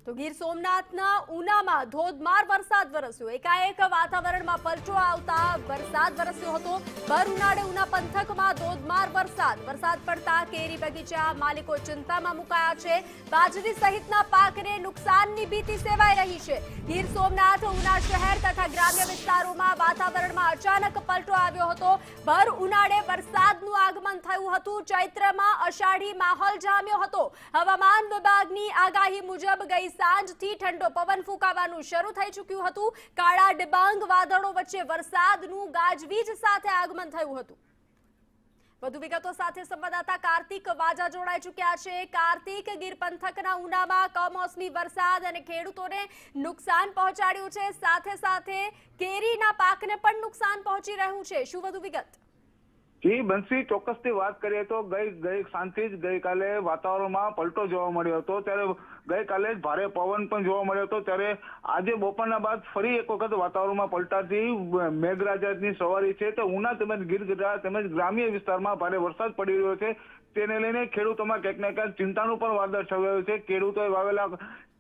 તો ગીર સોમનાથના ઉનામાં ધોધમાર વરસાદ વરસ્યો। એકાએક વાતાવરણમાં પલટો આવતા વરસાદ વરસ્યો હતો। ભર ઉનાળે ઉના પંથકમાં ધોધમાર વરસાદ પડતા કેરી બગીચા માલિકો ચિંતામાં મુકાયા છે। બાજરી સહિતના પાકને નુકસાનની ભીતિ સેવાઈ રહી છે। ગીર સોમનાથ ઉના શહેર તથા ગ્રામ્ય વિસ્તારોમાં વાતાવરણમાં અચાનક પલટો આવ્યો હતો। ભર ઉનાળે વરસાદનું આગમન થયું હતું। ચૈત્રમાં અષાઢી માહોલ જામ્યો હતો। હવામાન વિભાગની આગાહી મુજબ ગઈ સાંજથી ઠંડો પવન ફૂંકાવાનું શરૂ થઈ ચૂક્યું હતું। કાળા ડિબાંગ વાદળો વચ્ચે વરસાદનું ગાજવીજ સાથે આગમન થયું હતું। વધુ વિગતો સાથે સંવાદદાતા કાર્તિક વાજા જોડાઈ ચૂક્યા છે। કાર્તિક, ગીર પંથકના ઉનામાં કમોસમી વરસાદ અને ખેડૂતોને નુકસાન પહોંચાડ્યું છે, સાથે સાથે કેરીના પાકને પણ નુકસાન પહોંચી રહ્યું છે। શું વધુ વિગત? જી બંસી, ચોક્કસથી વાત કરીએ તો ગઈ સાંજથી જ ગઈકાલે વાતાવરણમાં પલટો જોવા મળ્યો હતો। ત્યારે ગઈકાલે જ ભારે પવન પણ જોવા મળ્યો હતો। ત્યારે આજે બપોરના બાદ ફરી એક વખત વાતાવરણમાં પલટાથી મેઘરાજાની સવારી છે। તો ઉના તેમજ ગીર તેમજ ગ્રામ્ય વિસ્તારમાં ભારે વરસાદ પડી રહ્યો છે। તેને લઈને ખેડૂતોમાં ક્યાંક ને ક્યાંક ચિંતાનું પણ વાદળ છવાયું છે। ખેડૂતોએ વાવેલા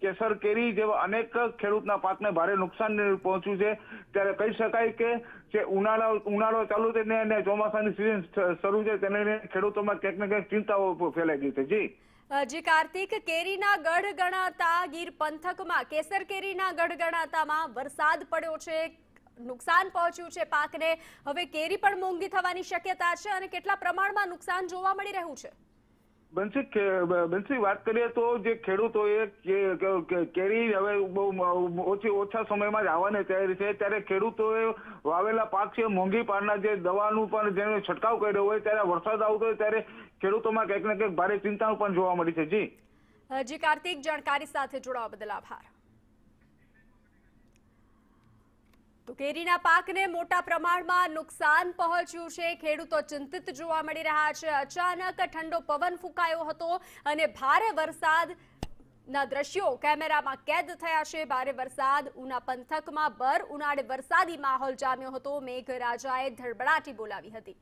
કેસર કેરી જેવા અનેક ખેડૂતના પાકને ભારે નુકસાન પહોંચ્યું છે। ત્યારે કહી શકાય કે જે ઉનાળો ચાલુ થઈને અને ચોમાસાની સિઝન શરૂ છે તેને લઈને ખેડૂતોમાં ક્યાંક ને ક્યાંક ચિંતાઓ ફેલાઈ ગઈ છે। જી કાર્તિક, કેરીના ગઢ ગણાતા ગીર પંથકમાં કેસર કેરીના ગઢ ગણાતામાં વરસાદ પડ્યો છે, નુકસાન પહોંચ્યું છે પાકને। હવે કેરી પણ મોંઘી થવાની શક્યતા છે અને કેટલા પ્રમાણમાં નુકસાન જોવા મળી રહ્યું છે? બંસી, વાત કરીએ તો જે ખેડૂતોએ કેરી હવે બહુ ઓછા સમયમાં જ આવવાની તૈયારી છે। ત્યારે ખેડૂતોએ વાવેલા પાક છે મોંઘી પાડના જે દવાનું પણ જેનો છંટકાવ કર્યો હોય ત્યારે વરસાદ આવતો હોય ત્યારે ખેડૂતોમાં ક્યાંક ને ક્યાંક ભારે ચિંતા પણ જોવા મળી છે। જી કાર્તિક, જાણકારી સાથે જોડાવા બદલ આભાર। તો કેરીના પાકને મોટા પ્રમાણમાં નુકસાન પહોંચ્યું છે। ખેડૂતો ચિંતિત જોવા મળી રહ્યા છે। અચાનક ઠંડો પવન ફૂંકાયો હતો અને ભારે વરસાદના દ્રશ્યો કેમેરામાં કેદ થયા છે। ભારે વરસાદ ઉના પંથકમાં ભર ઉનાળે વરસાદી માહોલ જામ્યો હતો। મેઘરાજાએ ધડબડાટી બોલાવી હતી।